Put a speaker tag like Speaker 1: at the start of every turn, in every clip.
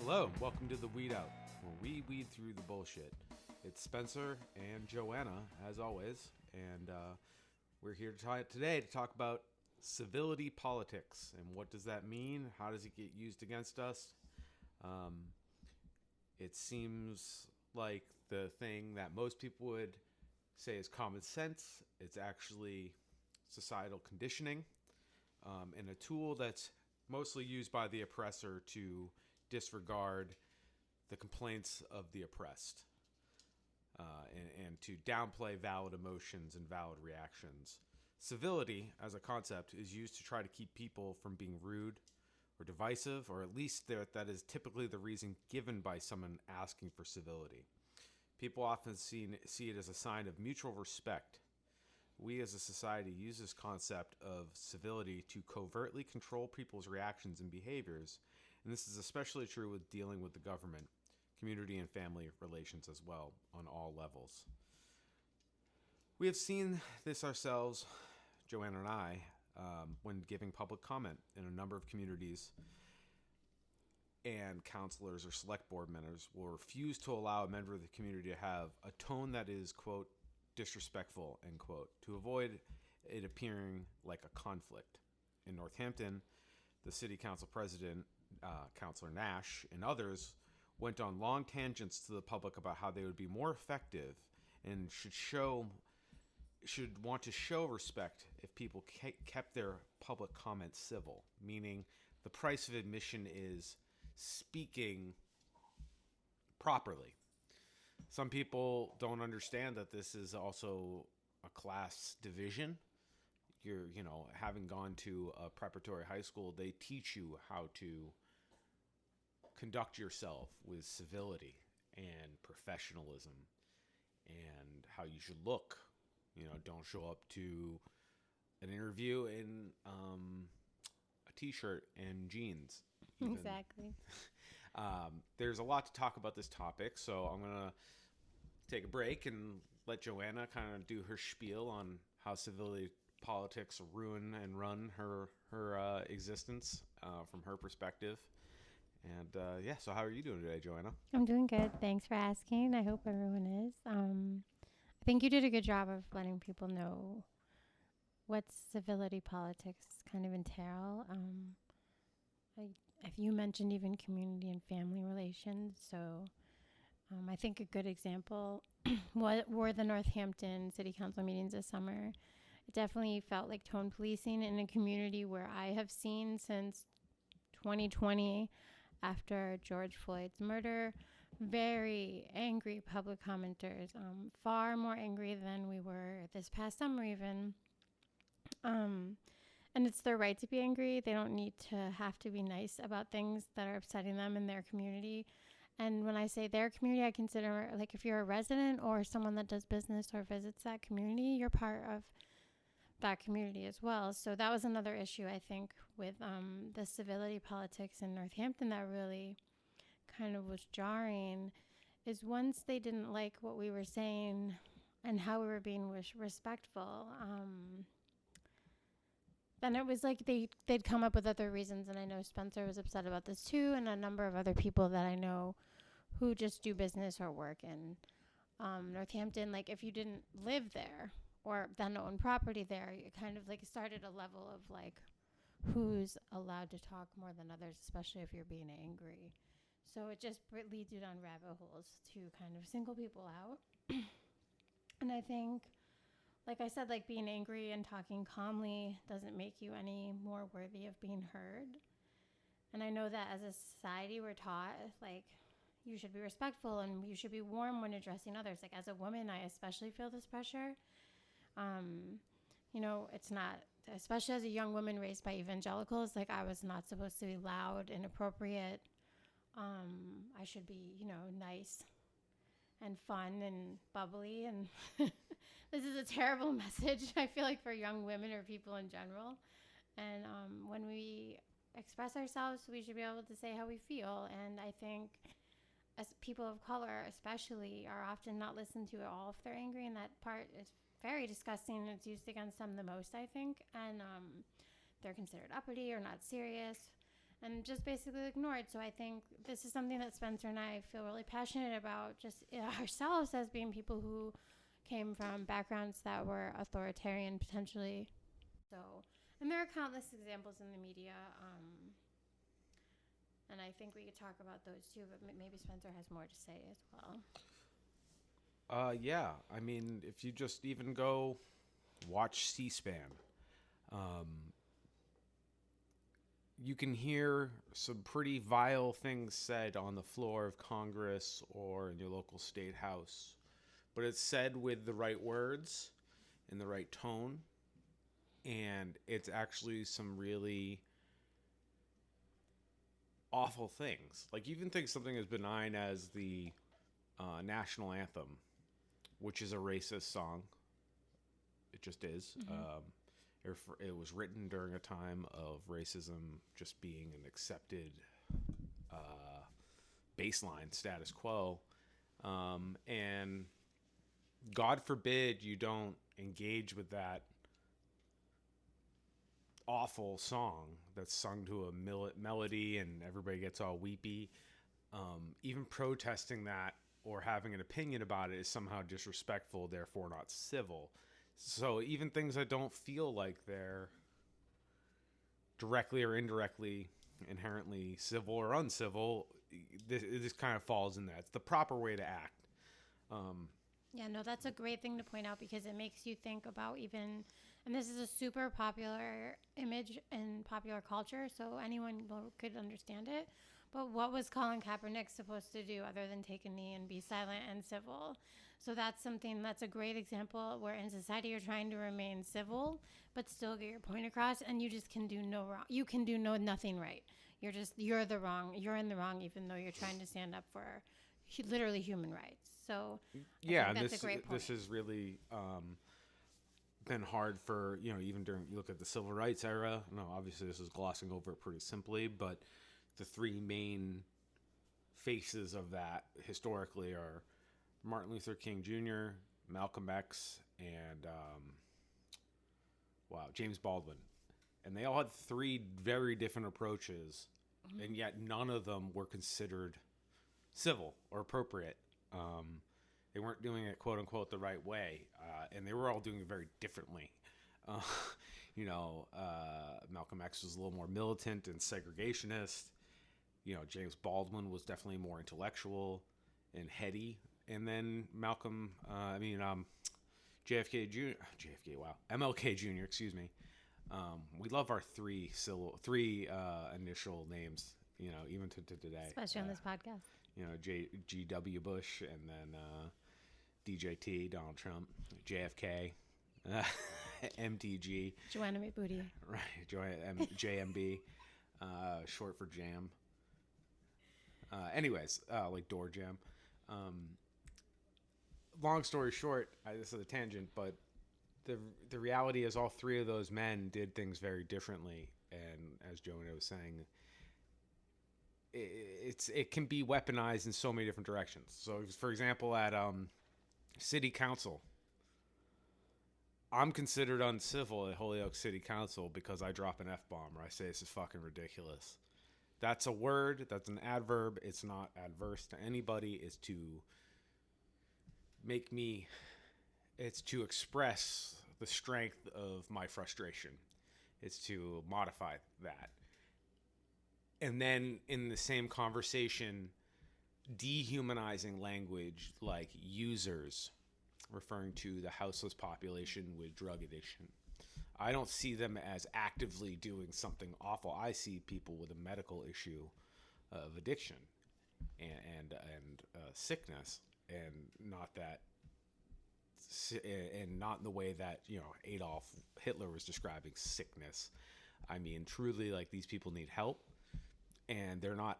Speaker 1: Hello, welcome to the Weedout, where we weed through the bullshit. It's Spencer and Joanna, as always, and we're here today to talk about civility politics. And what does that mean? How does it get used against us? It seems like the thing that most people would say is common sense. It's actually societal conditioning, and a tool that's mostly used by the oppressor to disregard the complaints of the oppressed, and to downplay valid emotions and valid reactions. Civility, as a concept, is used to try to keep people from being rude or divisive, or at least that is typically the reason given by someone asking for civility. People often see it as a sign of mutual respect. We as a society use this concept of civility to covertly control people's reactions and behaviors, and this is especially true with dealing with the government, community, and family relations as well, on all levels. We have seen this ourselves, Joanna and I, when giving public comment in a number of communities, and counselors or select board members will refuse to allow a member of the community to have a tone that is, quote, disrespectful, end quote, to avoid it appearing like a conflict. In Northampton, the city council president, Councilor Nash, and others went on long tangents to the public about how they would be more effective and should want to show respect if people kept their public comments civil, meaning the price of admission is speaking properly. Some people don't understand that this is also a class division. Having gone to a preparatory high school, they teach you how to conduct yourself with civility and professionalism and how you should look. Don't show up to an interview in a t-shirt and jeans. Even.
Speaker 2: Exactly.
Speaker 1: There's a lot to talk about this topic, so I'm going to take a break and let Joanna kind of do her spiel on how civility politics ruin and run her existence from her perspective. And so how are you doing today, Joanna?
Speaker 2: I'm doing good. Thanks for asking. I hope everyone is. I think you did a good job of letting people know what civility politics kind of entail. If you mentioned even community and family relations, so I think a good example were the Northampton City Council meetings this summer. It definitely felt like tone policing in a community where I have seen since 2020, after George Floyd's murder, very angry public commenters, far more angry than we were this past summer even. And it's their right to be angry. They don't need to have to be nice about things that are upsetting them in their community. And when I say their community, I consider, like, if you're a resident or someone that does business or visits that community, you're part of that community as well. So that was another issue, I think, with the civility politics in Northampton that really kind of was jarring, is once they didn't like what we were saying and how we were being respectful, then it was like they'd come up with other reasons. And I know Spencer was upset about this too, and a number of other people that I know who just do business or work in Northampton. Like, if you didn't live there or then own property there, it kind of like started a level of like who's allowed to talk more than others, especially if you're being angry. So it just leads you down rabbit holes to kind of single people out. And I think, like I said, like, being angry and talking calmly doesn't make you any more worthy of being heard. And I know that as a society we're taught, like, you should be respectful and you should be warm when addressing others. Like, as a woman, I especially feel this pressure. It's not, especially as a young woman raised by evangelicals, like, I was not supposed to be loud, inappropriate. I should be, nice and fun and bubbly. And this is a terrible message, I feel like, for young women or people in general. And when we express ourselves, we should be able to say how we feel. And I think as people of color especially are often not listened to at all if they're angry, and that part is very disgusting. It's used against them the most, I think. And they're considered uppity or not serious. and just basically ignored. So I think this is something that Spencer and I feel really passionate about, just ourselves as being people who came from backgrounds that were authoritarian potentially. So, and there are countless examples in the media. And I think we could talk about those too, but maybe Spencer has more to say as well.
Speaker 1: Yeah. I mean, if you just even go watch C-SPAN, you can hear some pretty vile things said on the floor of Congress or in your local state house, but it's said with the right words in the right tone, and it's actually some really awful things. Like, even think something as benign as the national anthem, which is a racist song. It just is. It was written during a time of racism just being an accepted baseline status quo. And God forbid you don't engage with that awful song that's sung to a melody and everybody gets all weepy. Even protesting that or having an opinion about it is somehow disrespectful, therefore not civil. So even things that don't feel like they're directly or indirectly inherently civil or uncivil, this kind of falls in that. It's the proper way to act.
Speaker 2: Yeah, no, that's a great thing to point out because it makes you think about even, and this is a super popular image in popular culture, so anyone could understand it. But what was Colin Kaepernick supposed to do other than take a knee and be silent and civil? So that's a great example where in society you're trying to remain civil, but still get your point across, and you just can do no wrong. You can do nothing right. You're in the wrong, even though you're trying to stand up for literally human rights. So
Speaker 1: yeah,
Speaker 2: that's a great point.
Speaker 1: This has really been hard for, even during, you look at the civil rights era. No, obviously this is glossing over it pretty simply, but the three main faces of that historically are Martin Luther King Jr., Malcolm X, and James Baldwin. And they all had three very different approaches, and yet none of them were considered civil or appropriate. They weren't doing it, quote unquote, the right way, and they were all doing it very differently. Malcolm X was a little more militant and segregationist. James Baldwin was definitely more intellectual and heady. And then MLK Jr., excuse me. We love our three initial names, even to today.
Speaker 2: Especially on this podcast.
Speaker 1: G.W. Bush, and then DJT, Donald Trump, JFK, MTG.
Speaker 2: Joanna Booty.
Speaker 1: Right, JMB, short for Jam. Like Door Jam. Long story short, this is a tangent, but the reality is all three of those men did things very differently, and as Joanna was saying, it can be weaponized in so many different directions. So, for example, at City Council, I'm considered uncivil at Holyoke City Council because I drop an F-bomb or I say this is fucking ridiculous. That's a word. That's an adverb. It's not adverse to anybody. It's to express the strength of my frustration. It's to modify that. And then in the same conversation, dehumanizing language like users, referring to the houseless population with drug addiction. I don't see them as actively doing something awful. I see people with a medical issue of addiction and sickness, and not in the way that Adolf Hitler was describing sickness. I mean, truly, like, these people need help, and they're not.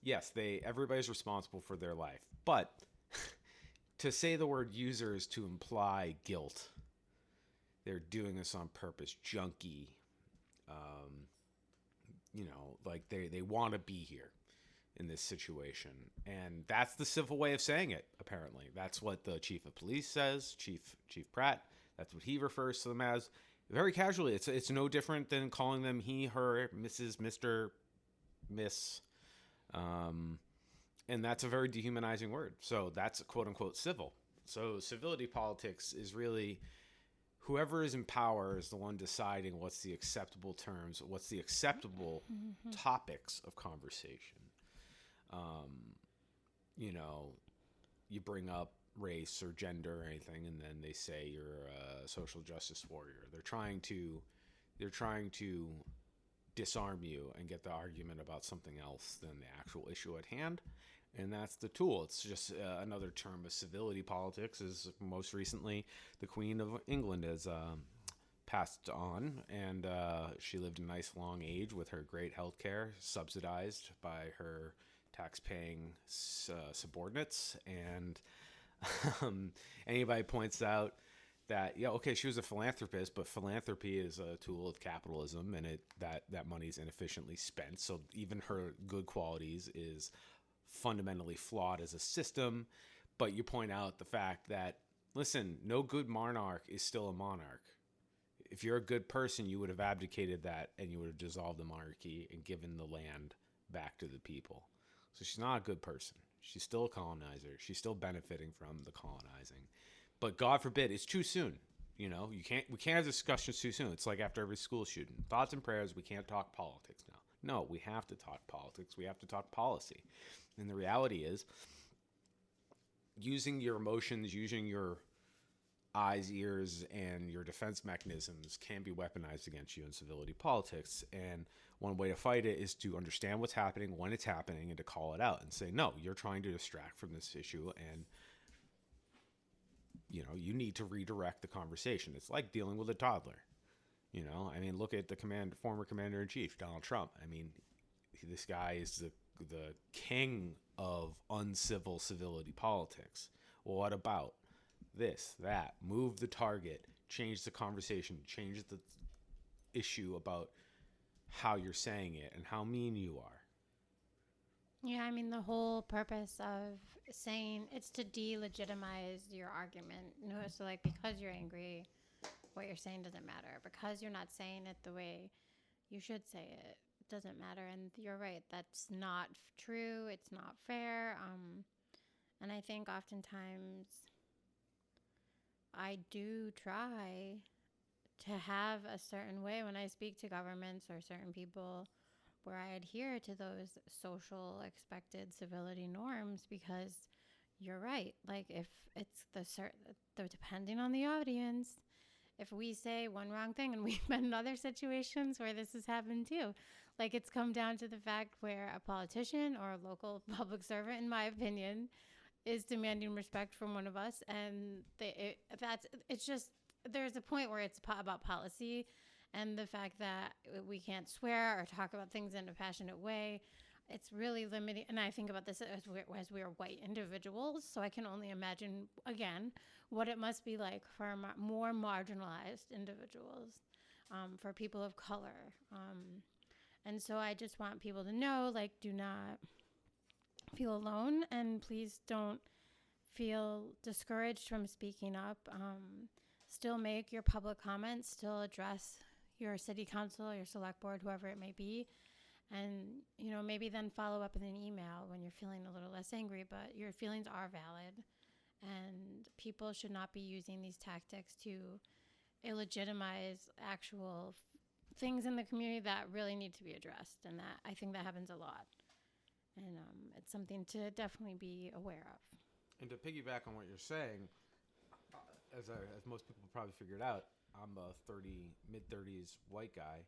Speaker 1: Yes, everybody's responsible for their life, but to say the word user is to imply guilt. They're doing this on purpose, junkie. Like they want to be here in this situation. And that's the civil way of saying it, apparently. That's what the chief of police says, Chief Pratt. That's what he refers to them as. very casually. It's no different than calling them he, her, Mrs., Mister, Miss, um, and that's a very dehumanizing word. So that's quote unquote civil. So civility politics is really whoever is in power is the one deciding what's the acceptable terms, what's the acceptable topics of conversation. You know, you bring up race or gender or anything, and then they say you're a social justice warrior. They're trying to disarm you and get the argument about something else than the actual issue at hand. And that's the tool. It's just another term of civility politics. Is most recently the Queen of England has passed on, and she lived a nice long age with her great health care, subsidized by her tax-paying subordinates. And anybody points out that, yeah, okay, she was a philanthropist, but philanthropy is a tool of capitalism, and that money is inefficiently spent. So even her good qualities is fundamentally flawed as a system. But you point out the fact that, listen, no good monarch is still a monarch. If you're a good person, you would have abdicated that and you would have dissolved the monarchy and given the land back to the people. So she's not a good person. She's still a colonizer. She's still benefiting from the colonizing. But God forbid, it's too soon. You know, we can't have discussions too soon. It's like after every school shooting. Thoughts and prayers, we can't talk politics now. No, we have to talk politics. We have to talk policy. And the reality is, using your emotions, using your eyes, ears, and your defense mechanisms can be weaponized against you in civility politics. And one way to fight it is to understand what's happening, when it's happening, and to call it out and say, no, you're trying to distract from this issue, and you know, you need to redirect the conversation. It's like dealing with a toddler. You know, I mean, look at the former commander-in-chief, Donald Trump. I mean, this guy is the king of uncivil civility politics. Well, what about this, that? Move the target, change the conversation, change the issue about how you're saying it and how mean you are.
Speaker 2: Yeah, I mean, the whole purpose of saying it's to delegitimize your argument. You know, so like because you're angry, what you're saying doesn't matter. Because you're not saying it the way you should say it, doesn't matter. And you're right, that's not true. It's not fair. And I think oftentimes I do try to have a certain way when I speak to governments or certain people where I adhere to those social expected civility norms, because you're right. Like if it's depending on the audience, if we say one wrong thing, and we've been in other situations where this has happened too, like it's come down to the fact where a politician or a local public servant, in my opinion, is demanding respect from one of us, and it's just there's a point where it's about policy, and the fact that we can't swear or talk about things in a passionate way. It's really limiting. And I think about this as we're white individuals, so I can only imagine, again, what it must be like for more marginalized individuals, for people of color. And so I just want people to know, like, do not feel alone, and please don't feel discouraged from speaking up. Still make your public comments, still address your city council, your select board, whoever it may be. And, you know, maybe then follow up in an email when you're feeling a little less angry, but your feelings are valid. And people should not be using these tactics to illegitimize actual things in the community that really need to be addressed. And that I think that happens a lot. And it's something to definitely be aware of.
Speaker 1: And to piggyback on what you're saying, as most people probably figured out, I'm a mid-30s white guy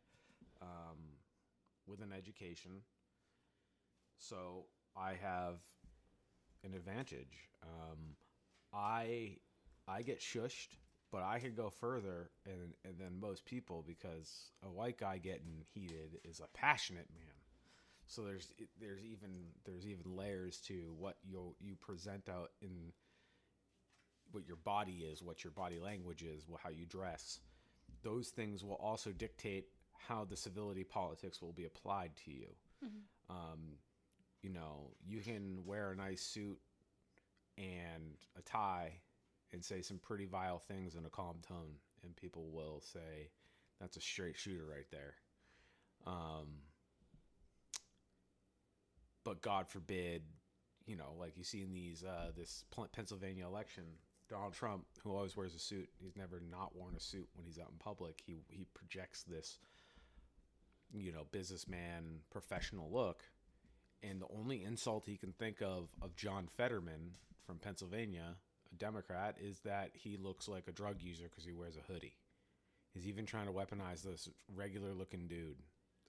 Speaker 1: with an education. So I have an advantage. I get shushed, but I can go further than most people, because a white guy getting heated is a passionate man. So there's even layers to what you present out in what your body is, what your body language is, how you dress. Those things will also dictate how the civility politics will be applied to you. Mm-hmm. You know, you can wear a nice suit and a tie and say some pretty vile things in a calm tone, and people will say that's a straight shooter right there. But God forbid, like you see in this Pennsylvania election, Donald Trump, who always wears a suit, he's never not worn a suit when he's out in public. He projects this, businessman, professional look. And the only insult he can think of John Fetterman from Pennsylvania, a Democrat, is that he looks like a drug user because he wears a hoodie. He's even trying to weaponize this regular looking dude.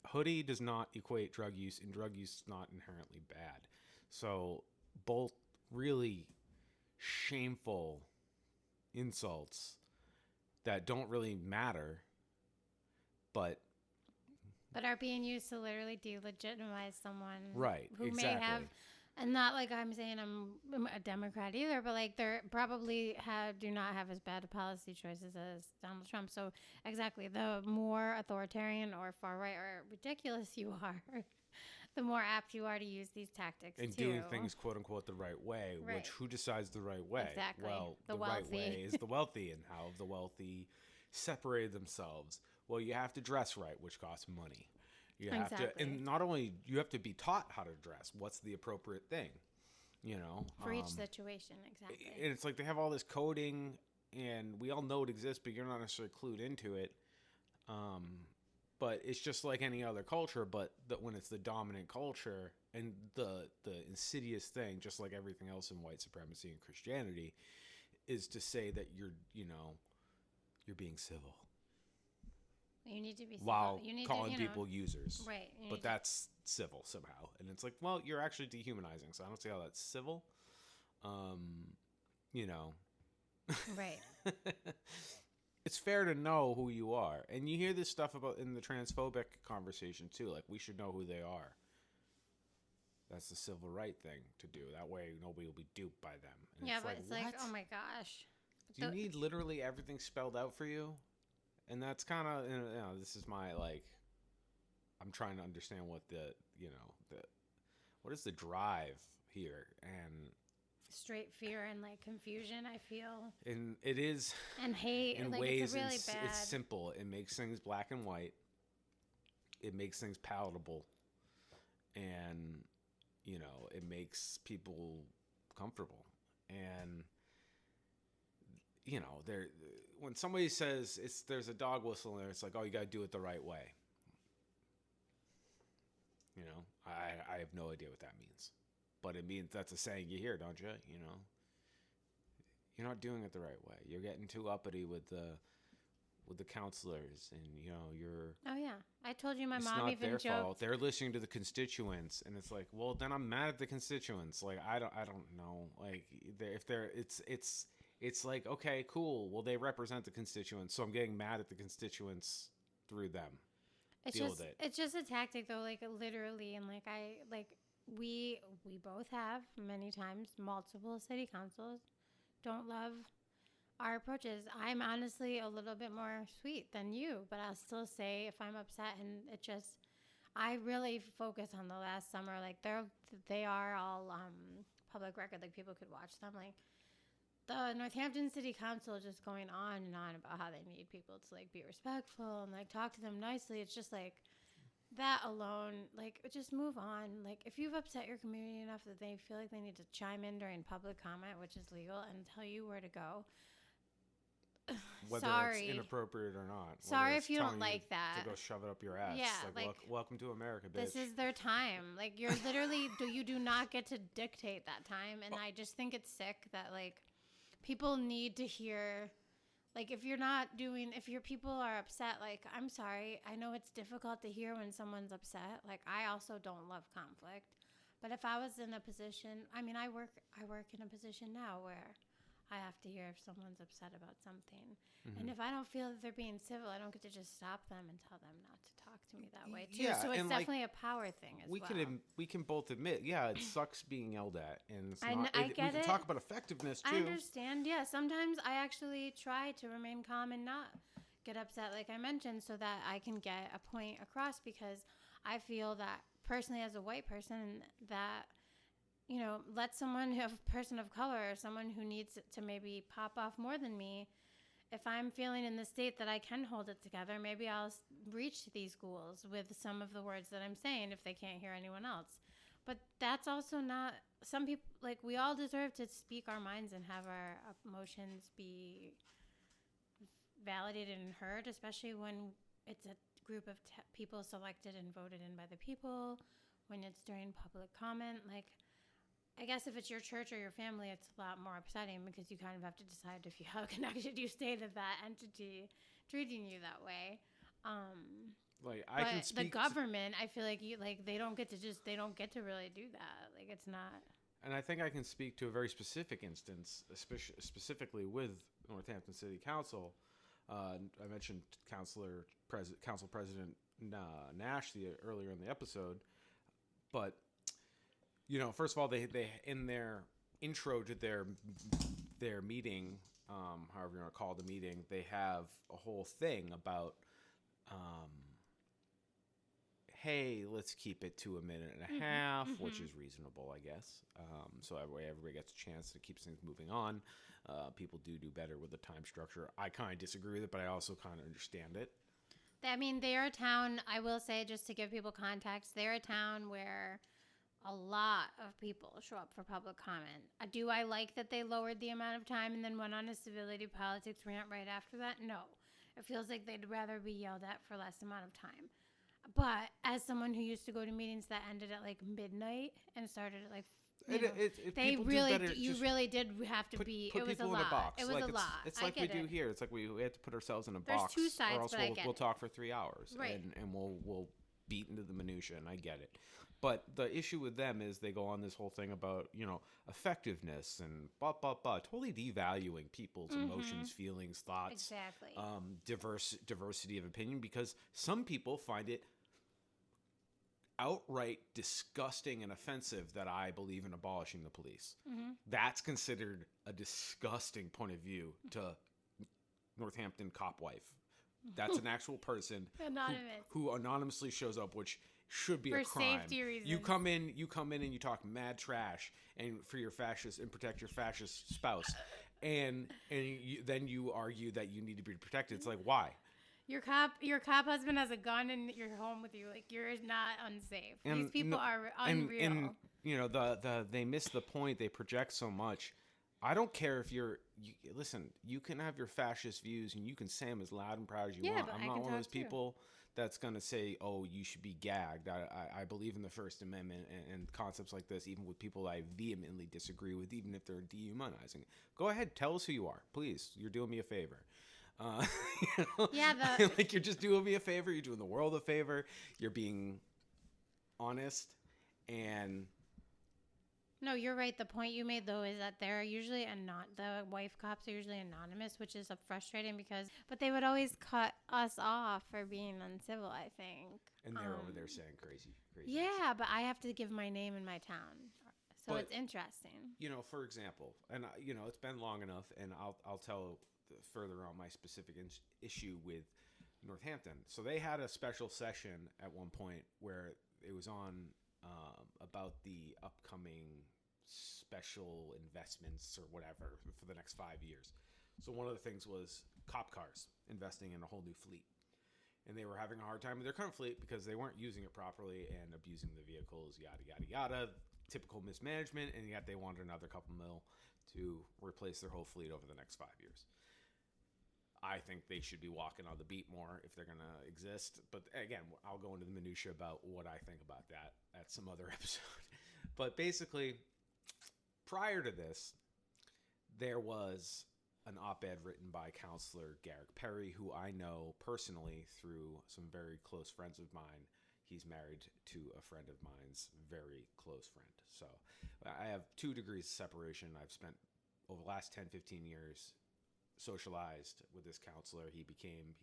Speaker 1: Hoodie does not equate drug use, and drug use is not inherently bad. So both really shameful insults that don't really matter, but
Speaker 2: are being used to literally delegitimize someone,
Speaker 1: right?
Speaker 2: Who
Speaker 1: exactly.
Speaker 2: may have, and not like I'm saying I'm a Democrat either, but like they're probably do not have as bad policy choices as Donald Trump. So exactly, the more authoritarian or far right or ridiculous you are, the more apt you are to use these tactics
Speaker 1: and
Speaker 2: too.
Speaker 1: doing things quote unquote the right way.
Speaker 2: Right.
Speaker 1: Which who decides the right way?
Speaker 2: Exactly.
Speaker 1: Well,
Speaker 2: The
Speaker 1: right
Speaker 2: wealthy.
Speaker 1: way is the wealthy, and how have the wealthy separated themselves? Well, you have to dress right, which costs money. You have to, and not only you have to be taught how to dress. What's the appropriate thing?
Speaker 2: For each situation, exactly.
Speaker 1: And it's like they have all this coding, and we all know it exists, but you're not necessarily clued into it. But it's just like any other culture, but when it's the dominant culture and the insidious thing, just like everything else in white supremacy and Christianity, is to say that you're being civil.
Speaker 2: You need to be civil.
Speaker 1: While
Speaker 2: you need
Speaker 1: calling
Speaker 2: to,
Speaker 1: people users.
Speaker 2: Right.
Speaker 1: But that's civil somehow. And it's like, well, you're actually dehumanizing, so I don't see how that's civil.
Speaker 2: Right.
Speaker 1: It's fair to know who you are. And you hear this stuff about in the transphobic conversation too, like we should know who they are. That's the civil right thing to do. That way nobody will be duped by them. And
Speaker 2: it's like, oh my gosh.
Speaker 1: Do you need literally everything spelled out for you? And that's kind of, this is my, I'm trying to understand what what is the drive here? And
Speaker 2: straight fear and confusion, I feel.
Speaker 1: And it is.
Speaker 2: And hate.
Speaker 1: In
Speaker 2: ways,
Speaker 1: it's really
Speaker 2: bad.
Speaker 1: It's simple. It makes things black and white. It makes things palatable. And, it makes people comfortable. And, when somebody says there's a dog whistle in there, it's like, oh, you got to do it the right way. I have no idea what that means. But it means that's a saying you hear, don't you? You're not doing it the right way. You're getting too uppity with the counselors, and you're.
Speaker 2: Oh yeah, I told you my
Speaker 1: it's
Speaker 2: mom
Speaker 1: not
Speaker 2: even
Speaker 1: their
Speaker 2: joked.
Speaker 1: fault. They're listening to the constituents, and it's like, well, then I'm mad at the constituents. Like I don't know. Like it's like, okay, cool. Well, they represent the constituents, so I'm getting mad at the constituents through them. Deal with it.
Speaker 2: It's just a tactic, though. Literally, and we both have many times multiple city councils don't love our approaches. I'm honestly a little bit more sweet than you, but I'll still say if I'm upset, and I really focus on the last summer. They are all public record. People could watch them. The Northampton City Council just going on and on about how they need people to be respectful and talk to them nicely. It's just that alone, just move on. If you've upset your community enough that they feel like they need to chime in during public comment, which is legal, and tell you where to go.
Speaker 1: Whether it's inappropriate or not.
Speaker 2: Sorry if you don't like that.
Speaker 1: To go shove it up your ass.
Speaker 2: Yeah,
Speaker 1: welcome to America, bitch.
Speaker 2: This is their time. You're literally, you do not get to dictate that time. And I just think it's sick that people need to hear, if your people are upset, I'm sorry. I know it's difficult to hear when someone's upset. I also don't love conflict. But if I was in a position, I work in a position now where I have to hear if someone's upset about something. Mm-hmm. And if I don't feel that they're being civil, I don't get to just stop them and tell them not to talk to me that way too. Yeah, so it's definitely a power thing as well.
Speaker 1: We can both admit, it sucks being yelled at, and it's
Speaker 2: we can
Speaker 1: talk about effectiveness too.
Speaker 2: I understand. Yeah, sometimes I actually try to remain calm and not get upset, like I mentioned, so that I can get a point across, because I feel that personally as a white person that let someone, a person of color, or someone who needs to maybe pop off more than me, if I'm feeling in the state that I can hold it together, maybe I'll reach these schools with some of the words that I'm saying if they can't hear anyone else. But that's also not, some people, like, we all deserve to speak our minds and have our emotions be validated and heard, especially when it's a group of people selected and voted in by the people, when it's during public comment. Like, I guess if it's your church or your family, it's a lot more upsetting because you kind of have to decide if you have a connection you stay to that entity treating you that way.
Speaker 1: Like, I can speak
Speaker 2: the government, I feel like they don't get to really do that. Like, it's not.
Speaker 1: And I think I can speak to a very specific instance, specifically with Northampton City Council. I mentioned Council President Nash earlier in the episode, but first of all, they in their intro to their meeting, however you want to call the meeting, they have a whole thing about, hey, let's keep it to a minute and a half, which is reasonable, I guess. So everybody gets a chance to keep things moving on. People do better with the time structure. I kind of disagree with it, but I also kind of understand it.
Speaker 2: I mean, they're a town, I will say, just to give people context, they're a town where a lot of people show up for public comment. Do I like that they lowered the amount of time and then went on a civility politics rant right after that? No. It feels like they'd rather be yelled at for less amount of time. But as someone who used to go to meetings that ended at like midnight and started at like, they really did have to be. It was a lot. It was a lot.
Speaker 1: It's like we do here. It's like we have to put ourselves in a
Speaker 2: There's
Speaker 1: box.
Speaker 2: There's two sides,
Speaker 1: or else
Speaker 2: but
Speaker 1: we'll talk for 3 hours,
Speaker 2: right?
Speaker 1: And we'll beat into the minutia, and I get it. But the issue with them is they go on this whole thing about effectiveness and totally devaluing people's emotions, feelings, thoughts,
Speaker 2: exactly.
Speaker 1: Diversity of opinion, because some people find it outright disgusting and offensive that I believe in abolishing the police. That's considered a disgusting point of view to Northampton cop wife. That's an actual person who anonymously shows up, which should be
Speaker 2: for
Speaker 1: a crime.
Speaker 2: Safety reasons.
Speaker 1: You come in and you talk mad trash and for your fascist and protect your fascist spouse, and then you argue that you need to be protected. It's like, why?
Speaker 2: Your cop husband has a gun in your home with you. Like, you're not unsafe. These people are unreal.
Speaker 1: And they miss the point. They project so much. I don't care if listen, you can have your fascist views and you can say them as loud and proud as you want. I'm not one of those people that's going to say, oh, you should be gagged. I believe in the First Amendment and concepts like this, even with people I vehemently disagree with, even if they're dehumanizing. Go ahead. Tell us who you are. Please. You're doing me a favor. Like, you're just doing me a favor. You're doing the world a favor. You're being honest. And
Speaker 2: no, you're right. The point you made, though, is that they're usually the wife cops are usually anonymous, which is frustrating but they would always cut us off for being uncivil, I think.
Speaker 1: And they're over there saying crazy.
Speaker 2: Yeah, but I have to give my name in my town. So it's interesting.
Speaker 1: For example, and it's been long enough, and I'll tell further on my specific issue with Northampton. So they had a special session at one point where it was on about the upcoming special investments or whatever for the next 5 years. So one of the things was cop cars, investing in a whole new fleet. And they were having a hard time with their current fleet because they weren't using it properly and abusing the vehicles, yada, yada, yada. Typical mismanagement, and yet they wanted another couple mil to replace their whole fleet over the next 5 years. I think they should be walking on the beat more if they're going to exist. But again, I'll go into the minutia about what I think about that at some other episode. But basically, prior to this, there was an op-ed written by Counselor Garrick Perry, who I know personally through some very close friends of mine. He's married to a friend of mine's very close friend. So I have 2 degrees of separation. I've spent over the last 10, 15 years socialized with this counselor. He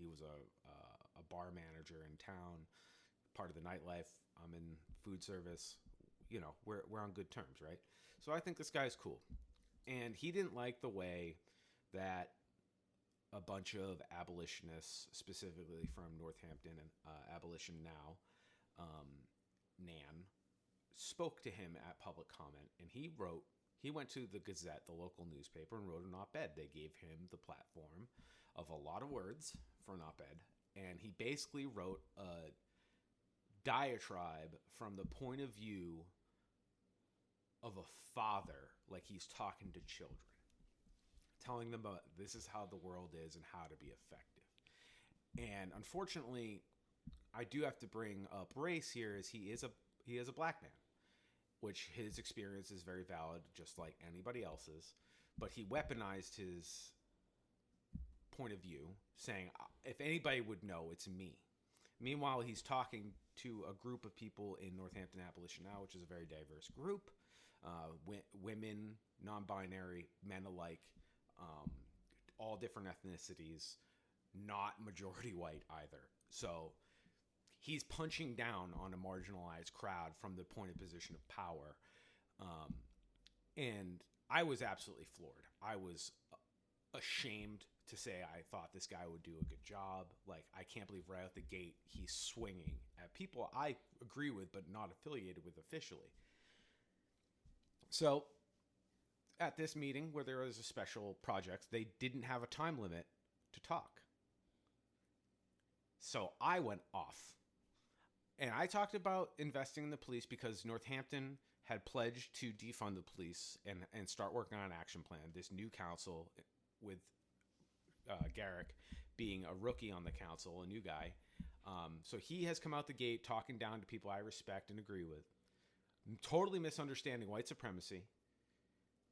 Speaker 1: was a bar manager in town, part of the nightlife. I'm in food service. We're on good terms, right? So I think this guy's cool. And he didn't like the way that a bunch of abolitionists, specifically from Northampton and Abolition Now, Nan, spoke to him at public comment. And he went to the Gazette, the local newspaper, and wrote an op-ed. They gave him the platform of a lot of words for an op-ed, and he basically wrote a diatribe from the point of view of a father, like he's talking to children, telling them about this is how the world is and how to be effective. And unfortunately, I do have to bring up race here, as he is a black man, which his experience is very valid, just like anybody else's. But he weaponized his point of view, saying, if anybody would know, it's me. Meanwhile, he's talking to a group of people in Northampton Abolition Now, which is a very diverse group. Women, non-binary, men alike, all different ethnicities, not majority white either. So he's punching down on a marginalized crowd from the point of position of power. And I was absolutely floored. I was ashamed to say I thought this guy would do a good job. Like, I can't believe right out the gate he's swinging at people I agree with but not affiliated with officially. So at this meeting where there was a special project, they didn't have a time limit to talk. So I went off. And I talked about investing in the police because Northampton had pledged to defund the police and start working on an action plan. This new council with Garrick being a rookie on the council, a new guy. So he has come out the gate talking down to people I respect and agree with. Totally misunderstanding white supremacy.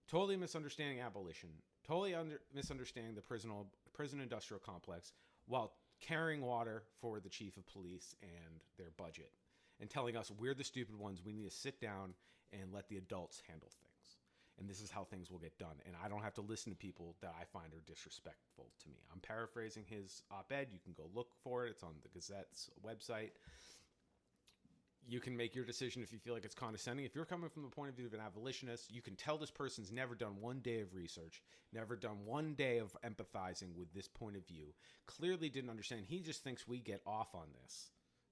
Speaker 1: Totally misunderstanding abolition. Totally misunderstanding the prison industrial complex while carrying water for the chief of police and their budget. And telling us we're the stupid ones. We need to sit down and let the adults handle things. And this is how things will get done. And I don't have to listen to people that I find are disrespectful to me. I'm paraphrasing his op-ed. You can go look for it. It's on the Gazette's website. You can make your decision if you feel like it's condescending. If you're coming from the point of view of an abolitionist, you can tell this person's never done one day of research, never done one day of empathizing with this point of view. Clearly didn't understand. He just thinks we get off on this.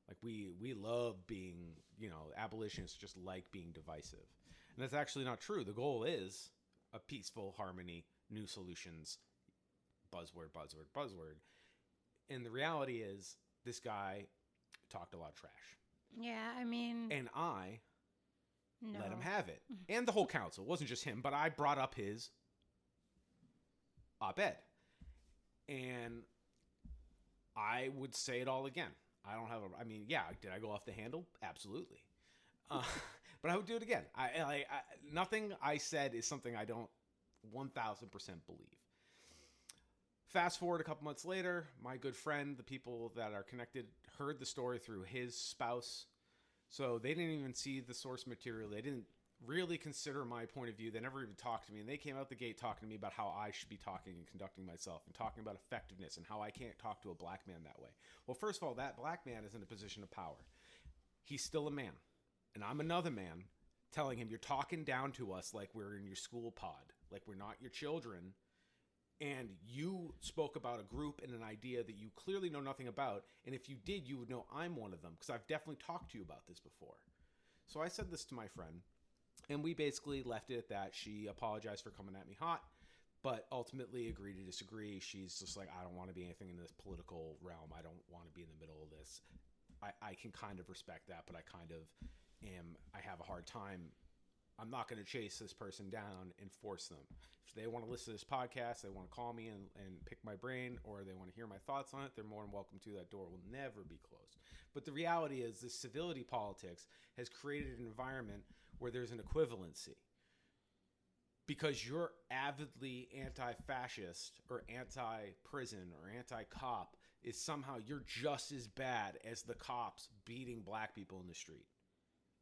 Speaker 1: Like we love being, abolitionists just like being divisive. And that's actually not true. The goal is a peaceful harmony, new solutions, buzzword, buzzword, buzzword. And the reality is this guy talked a lot of trash.
Speaker 2: Yeah, I mean...
Speaker 1: And I let him have it. And the whole council. It wasn't just him, but I brought up his op-ed. And I would say it all again. Did I go off the handle? Absolutely. But I would do it again. Nothing I said is something I don't 1,000% believe. Fast forward a couple months later, my good friend, the people that are connected, heard the story through his spouse. So they didn't even see the source material. They didn't really consider my point of view. They never even talked to me. And they came out the gate talking to me about how I should be talking and conducting myself and talking about effectiveness and how I can't talk to a black man that way. Well, first of all, that black man is in a position of power. He's still a man. And I'm another man telling him, you're talking down to us like we're in your school pod, like we're not your children. And you spoke about a group and an idea that you clearly know nothing about. And if you did, you would know I'm one of them because I've definitely talked to you about this before. So I said this to my friend, and we basically left it at that. She apologized for coming at me hot, but ultimately agreed to disagree. She's just like, I don't want to be anything in this political realm. I don't want to be in the middle of this. I can kind of respect that, but I have a hard time. I'm not going to chase this person down and force them. If they want to listen to this podcast, they want to call me and pick my brain, or they want to hear my thoughts on it, they're more than welcome to. That door will never be closed. But the reality is this civility politics has created an environment where there's an equivalency. Because you're avidly anti-fascist or anti-prison or anti-cop is somehow you're just as bad as the cops beating black people in the street.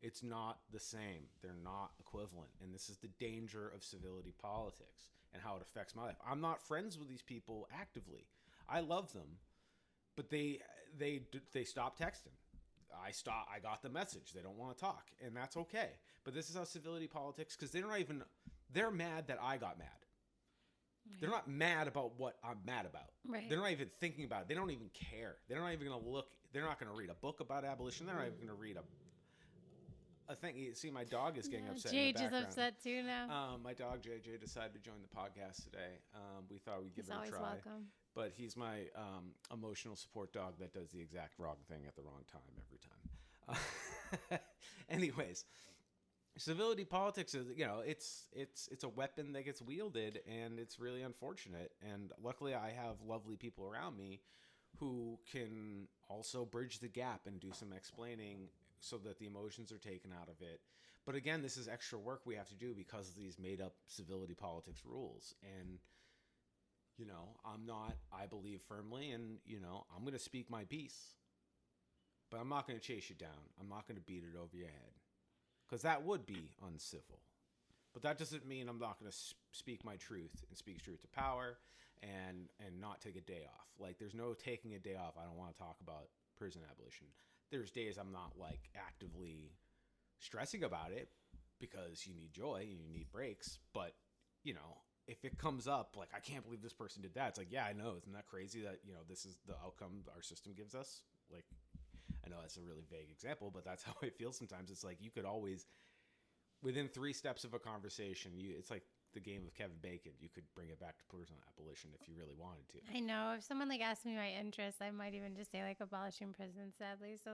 Speaker 1: It's not the same. They're not equivalent. And this is the danger of civility politics and how it affects my life. I'm not friends with these people actively. I love them, but they stopped texting. I got the message. They don't want to talk, and that's okay. But this is how civility politics, because they're mad that I got mad. Right. They're not mad about what I'm mad about. Right. They're not even thinking about it. They don't even care. They're not even going to look. They're not going to read a book about abolition. They're not even going to read a thing. You see, my dog is getting upset. JJ is upset too now. My dog JJ decided to join the podcast today. We thought we'd give it a try. He's always welcome. but he's my emotional support dog that does the exact wrong thing at the wrong time every time. Anyways, civility politics is, it's a weapon that gets wielded, and it's really unfortunate. And luckily, I have lovely people around me who can also bridge the gap and do some explaining so that the emotions are taken out of it. But again, this is extra work we have to do because of these made up civility politics rules. And I believe firmly, and I'm going to speak my piece, but I'm not going to chase you down. I'm not going to beat it over your head, because that would be uncivil. But that doesn't mean I'm not going to speak my truth and speak truth to power and not take a day off. Like, there's no taking a day off. I don't want to talk about prison abolition. There's days I'm not like actively stressing about it, because you need joy and you need breaks. But, if it comes up, like, I can't believe this person did that. It's like, yeah, I know. Isn't that crazy that, this is the outcome our system gives us? Like, I know that's a really vague example, but that's how I feel sometimes. It's like you could always, within 3 steps of a conversation, it's like the game of Kevin Bacon. You could bring it back to prison abolition if you really wanted to.
Speaker 2: I know. If someone asked me my interest, I might even just say abolishing prison, sadly. So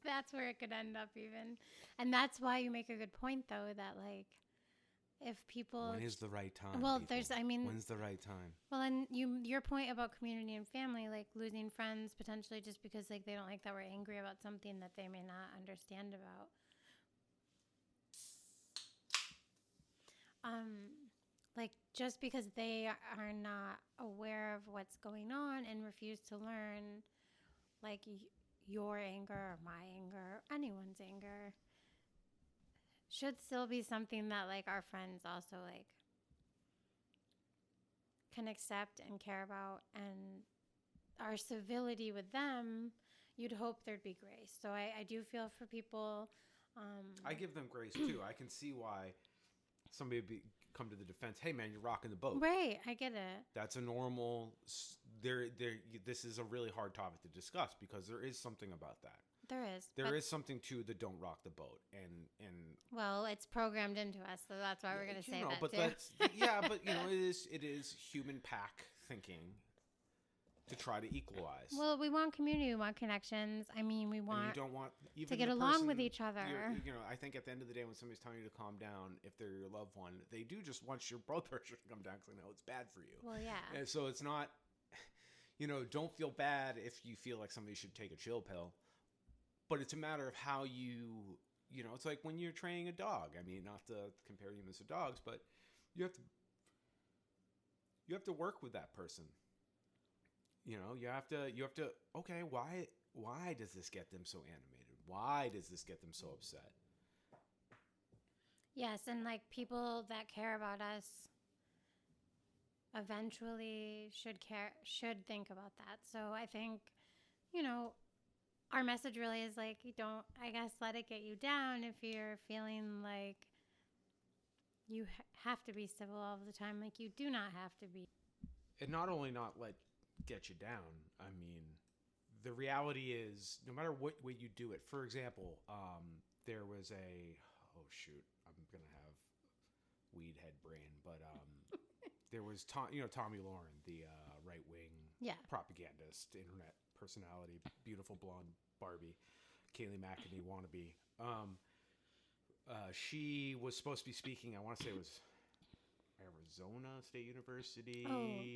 Speaker 2: that's where it could end up even. And that's why you make a good point, though, that if people...
Speaker 1: When is the right time?
Speaker 2: Well,
Speaker 1: people? When's the right time?
Speaker 2: Well, and your point about community and family, losing friends potentially just because they don't like that we're angry about something that they may not understand about. Just because they are not aware of what's going on and refuse to learn, your anger or my anger or anyone's anger should still be something that our friends also can accept and care about, and our civility with them, you'd hope there'd be grace. So I do feel for people.
Speaker 1: I give them grace too. I can see why somebody would come to the defense. Hey man, you're rocking the boat.
Speaker 2: Right, I get it.
Speaker 1: That's a normal. This is a really hard topic to discuss, because there is something about that. There is something to the don't rock the boat, and
Speaker 2: well, it's programmed into us, so that's why we're going to say that
Speaker 1: but
Speaker 2: too.
Speaker 1: But it is human pack thinking to try to equalize.
Speaker 2: Well, we want community, we want connections. I mean, we want,
Speaker 1: you don't want even
Speaker 2: to get along with each other.
Speaker 1: I think at the end of the day, when somebody's telling you to calm down, if they're your loved one, they do just want your blood pressure to come down, because they know it's bad for you.
Speaker 2: Well, yeah.
Speaker 1: And so it's not, don't feel bad if you feel like somebody should take a chill pill. But it's a matter of how it's like when you're training a dog. I mean, not to compare humans to dogs, but you have to work with that person. You have to, okay, why does this get them so animated? Why does this get them so upset?
Speaker 2: Yes, and people that care about us eventually should think about that. So I think, our message really is don't, I guess, let it get you down if you're feeling like you have to be civil all the time. You do not have to be.
Speaker 1: And not only not get you down. I mean, the reality is, no matter what way you do it. For example, there was I'm gonna have weed head brain, but there was Tommy Lauren, the right wing propagandist, internet personality, beautiful blonde Barbie, Kayleigh McEnany wannabe. She was supposed to be speaking. I want to say it was Arizona State University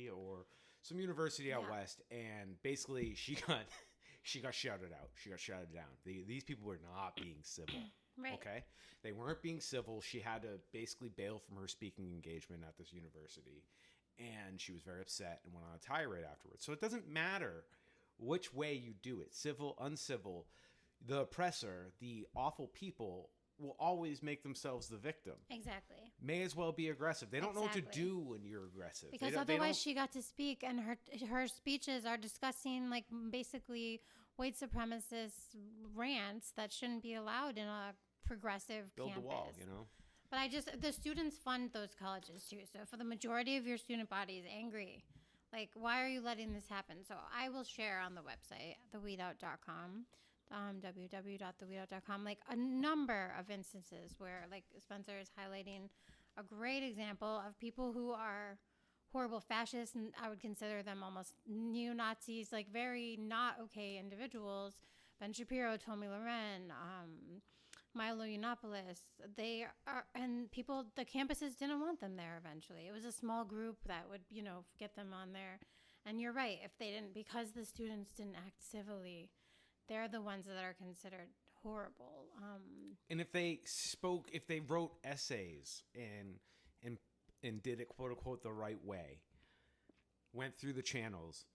Speaker 1: or some university out west, and basically she got shouted out. She got shouted down. These people were not being civil.
Speaker 2: Right.
Speaker 1: Okay, they weren't being civil. She had to basically bail from her speaking engagement at this university, and she was very upset and went on a tirade afterwards. So it doesn't matter which way you do it, civil, uncivil. The oppressor, the awful people, will always make themselves the victim.
Speaker 2: Exactly.
Speaker 1: May as well be aggressive. They don't know what to do when you're aggressive.
Speaker 2: Because otherwise she got to speak, and her speeches are discussing basically white supremacist rants that shouldn't be allowed in a progressive
Speaker 1: Build
Speaker 2: campus.
Speaker 1: the wall,
Speaker 2: But the students fund those colleges too. So for the majority of your student body is angry, why are you letting this happen? So I will share on the website, theweedout.com, www.theweedout.com, a number of instances where Spencer is highlighting a great example of people who horrible fascists, and I would consider them almost neo-Nazis, like very not okay individuals. Ben Shapiro, Tommy Loren, Milo Yiannopoulos, they are, and people, the campuses didn't want them there eventually. It was a small group that would, get them on there. And you're right, if they didn't, because the students didn't act civilly, they're the ones that are considered horrible.
Speaker 1: And if they wrote essays and did it quote unquote the right way, went through the channels,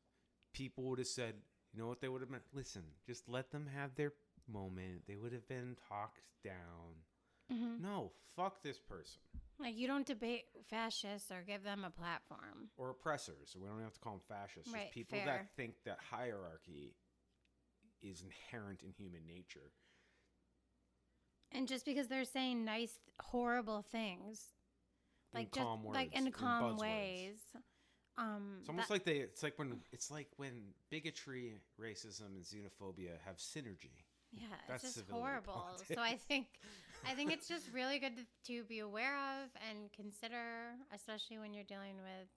Speaker 1: people would have said, you know what they would have meant? Listen, just let them have their moment. They would have been talked down. Mm-hmm. No, fuck this person.
Speaker 2: Like, you don't debate fascists or give them a platform.
Speaker 1: Or oppressors. We don't have to call them fascists.
Speaker 2: Right,
Speaker 1: just people
Speaker 2: fair.
Speaker 1: that think that hierarchy is inherent in human nature.
Speaker 2: And just because they're saying nice, horrible things,
Speaker 1: in calm words,
Speaker 2: in calm ways.
Speaker 1: It's almost like it's like when bigotry, racism, and xenophobia have synergy.
Speaker 2: Yeah,
Speaker 1: that's
Speaker 2: it's just
Speaker 1: civility
Speaker 2: horrible.
Speaker 1: politics.
Speaker 2: So I think it's just really good to be aware of and consider, especially when you're dealing with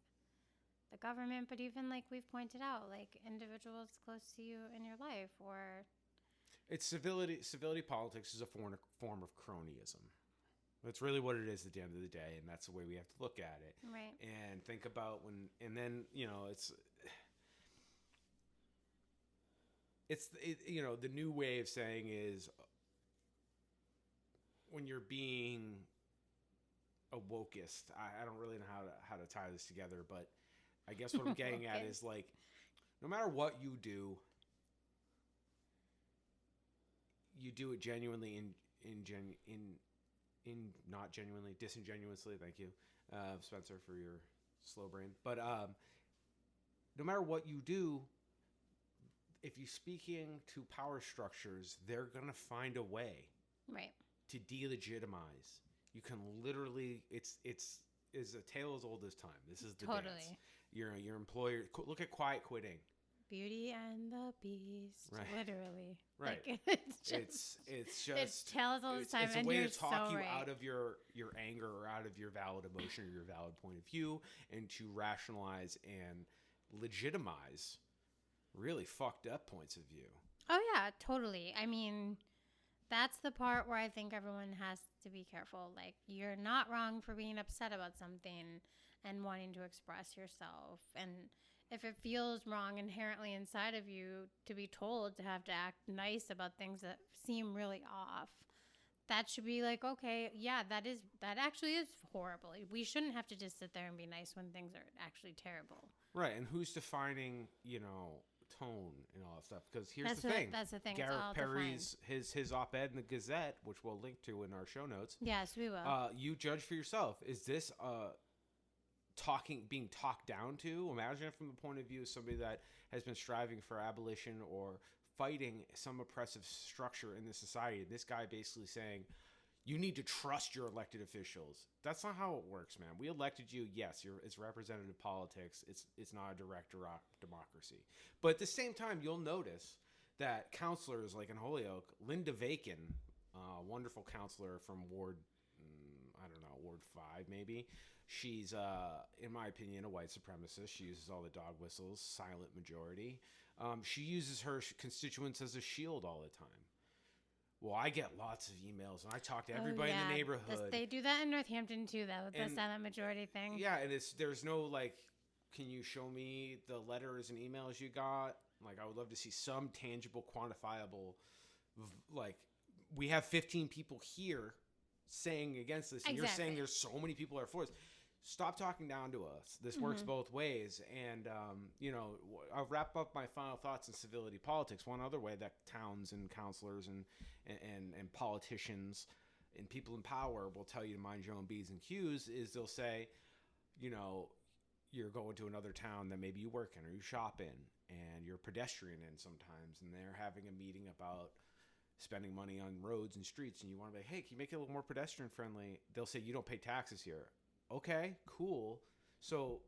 Speaker 2: the government, but even like we've pointed out, like individuals close to you in your life, or
Speaker 1: it's civility. Civility politics is a form of cronyism. That's really what it is at the end of the day, and that's the way we have to look at it.
Speaker 2: Right.
Speaker 1: And think about and then it's the new way of saying is when you're being a wokeist. I don't really know how to tie this together, but I guess what I'm getting at is like, no matter what you do it genuinely not genuinely, disingenuously. Thank you, Spencer, for your slow brain. But no matter what you do, if you're speaking to power structures, they're gonna find a way,
Speaker 2: right,
Speaker 1: to delegitimize. You can literally, it's a tale as old as time. This is the dance. Your employer. Look at quiet quitting.
Speaker 2: Beauty and the Beast, right. Literally.
Speaker 1: Right.
Speaker 2: Like,
Speaker 1: it's just
Speaker 2: tells all the time,
Speaker 1: it's a
Speaker 2: and
Speaker 1: way
Speaker 2: you're
Speaker 1: to talk
Speaker 2: so
Speaker 1: you
Speaker 2: right.
Speaker 1: out of your anger or out of your valid emotion or your valid point of view, and to rationalize and legitimize really fucked up points of view.
Speaker 2: Oh yeah, totally. I mean, that's the part where I think everyone has to be careful. Like, you're not wrong for being upset about something and wanting to express yourself, and if it feels wrong inherently inside of you to be told to have to act nice about things that seem really off, that should be like, okay, yeah, that actually is horrible. We shouldn't have to just sit there and be nice when things are actually terrible.
Speaker 1: Right, and who's defining, tone and all that stuff? Because here's the thing.
Speaker 2: That's the thing.
Speaker 1: Garrett Perry's his op-ed in the Gazette, which we'll link to in our show notes.
Speaker 2: Yes, we will.
Speaker 1: You judge for yourself. Is this being talked down to? Imagine it from the point of view of somebody that has been striving for abolition or fighting some oppressive structure in the society. This guy basically saying, you need to trust your elected officials. That's not how it works, man. We elected you. Yes, it's representative politics. It's not a direct democracy. But at the same time, you'll notice that counselors like in Holyoke, Linda Vakin, wonderful counselor from Ward 5 maybe. She's, in my opinion, a white supremacist. She uses all the dog whistles, silent majority. She uses her constituents as a shield all the time. Well, I get lots of emails, and I talk to everybody in the neighborhood.
Speaker 2: They do that in Northampton, too, though, with the silent majority thing.
Speaker 1: Yeah, and there's no, like, can you show me the letters and emails you got? Like, I would love to see some tangible, quantifiable, like, we have 15 people here saying against this, and you're saying there's so many people that are for us. Stop talking down to us. This works both ways. And, I'll wrap up my final thoughts on civility politics. One other way that towns and counselors and politicians and people in power will tell you to mind your own B's and Q's is they'll say, you're going to another town that maybe you work in or you shop in and you're a pedestrian in sometimes, and they're having a meeting about spending money on roads and streets, and you want to be like, hey, can you make it a little more pedestrian friendly? They'll say, you don't pay taxes here. Okay, cool. So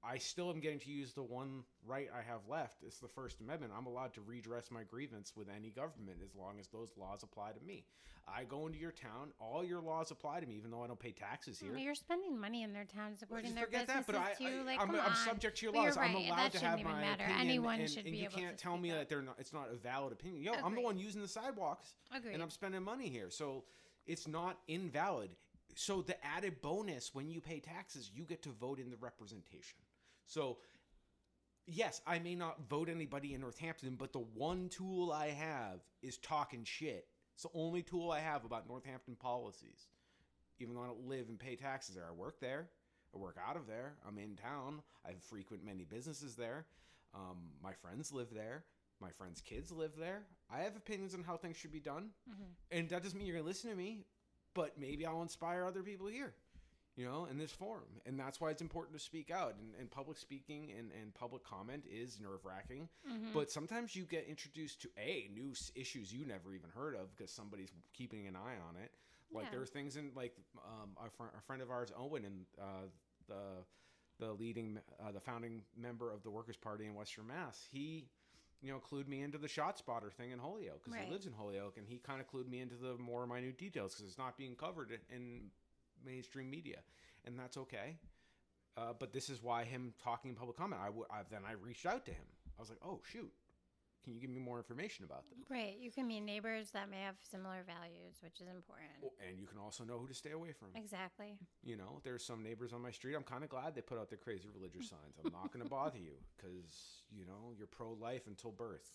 Speaker 1: I still am getting to use the one right I have left. It's the First Amendment. I'm allowed to redress my grievance with any government as long as those laws apply to me. I go into your town, all your laws apply to me, even though I don't pay taxes here.
Speaker 2: You're spending money in their town, supporting their
Speaker 1: forget
Speaker 2: businesses
Speaker 1: that, but
Speaker 2: too.
Speaker 1: I'm subject to your
Speaker 2: But
Speaker 1: laws.
Speaker 2: you're right.
Speaker 1: I'm allowed
Speaker 2: That
Speaker 1: to have
Speaker 2: shouldn't even
Speaker 1: my
Speaker 2: matter.
Speaker 1: opinion,
Speaker 2: Anyone should
Speaker 1: and
Speaker 2: be
Speaker 1: you
Speaker 2: able
Speaker 1: can't
Speaker 2: to
Speaker 1: tell me
Speaker 2: speak
Speaker 1: that
Speaker 2: up.
Speaker 1: they're not. It's not a valid opinion. Yo, I'm the
Speaker 2: Agreed.
Speaker 1: one using the sidewalks,
Speaker 2: Agreed.
Speaker 1: and I'm spending money here, so it's not invalid. So the added bonus when you pay taxes, you get to vote in the representation. So yes, I may not vote anybody in Northampton, but the one tool I have is talking shit. It's the only tool I have about Northampton policies. Even though I don't live and pay taxes there, I work there. I work out of there. I'm in town. I frequent many businesses there. My friends live there. My friends' kids live there. I have opinions on how things should be done. And that doesn't mean you're going to listen to me, but maybe I'll inspire other people here, in this forum. And that's why it's important to speak out. And public speaking and public comment is nerve-wracking. But sometimes you get introduced to, new issues you never even heard of because somebody's keeping an eye on it. Like there are things in a friend of ours, Owen, and the founding member of the Workers' Party in Western Mass. He, clued me into the shot spotter thing in Holyoke because he lives in Holyoke, and he kind of clued me into the more minute details because it's not being covered in mainstream media, and that's okay. But this is why him talking in public comment, then I reached out to him. I was like, oh shoot. Can you give me more information about them?
Speaker 2: Right. You can meet neighbors that may have similar values, which is important.
Speaker 1: And you can also know who to stay away from.
Speaker 2: Exactly.
Speaker 1: There's some neighbors on my street. I'm kind of glad they put out their crazy religious signs. I'm not going to bother you because, you're pro-life until birth,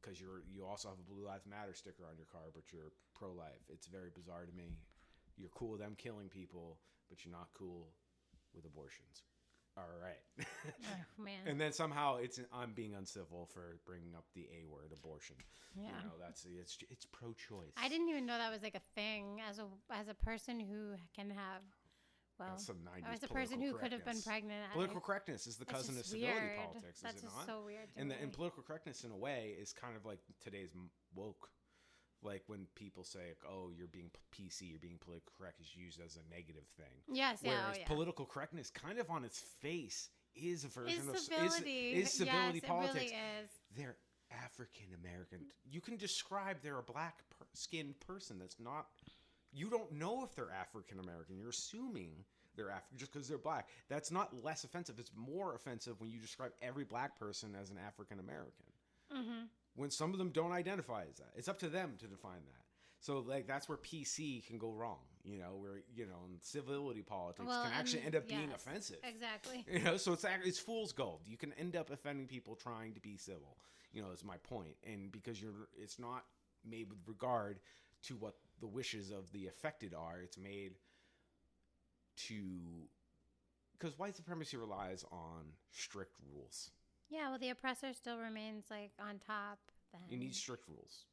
Speaker 1: because you also have a Blue Lives Matter sticker on your car, but you're pro-life. It's very bizarre to me. You're cool with them killing people, but you're not cool with abortions. All right.
Speaker 2: Oh, man.
Speaker 1: And then somehow I'm being uncivil for bringing up the A word, abortion.
Speaker 2: Yeah.
Speaker 1: It's pro-choice.
Speaker 2: I didn't even know that was like a thing as a person who can have,
Speaker 1: That's some 90s
Speaker 2: as a person who could have been pregnant.
Speaker 1: Political correctness is the cousin of civility
Speaker 2: weird.
Speaker 1: politics,
Speaker 2: That's
Speaker 1: is it
Speaker 2: just
Speaker 1: not?
Speaker 2: so weird to me.
Speaker 1: And political correctness in a way is kind of like today's woke. Like when people say, "Oh, you're being PC, you're being politically correct," is used as a negative thing.
Speaker 2: Yes,
Speaker 1: Whereas political correctness, kind of on its face, is a version of
Speaker 2: civility.
Speaker 1: Is civility
Speaker 2: yes,
Speaker 1: politics.
Speaker 2: It really is.
Speaker 1: They're African American. You can describe they're a black skinned person. That's not. You don't know if they're African American. You're assuming they're African just because they're black. That's not less offensive. It's more offensive when you describe every black person as an African American. Mm-hmm. When some of them don't identify as that. It's up to them to define that. So that's where PC can go wrong, where, and civility politics can actually end up being offensive.
Speaker 2: Exactly.
Speaker 1: So it's fool's gold. You can end up offending people trying to be civil, is my point. And because it's not made with regard to what the wishes of the affected are. It's made because white supremacy relies on strict rules.
Speaker 2: Yeah, well, the oppressor still remains on top. Then
Speaker 1: you need strict rules.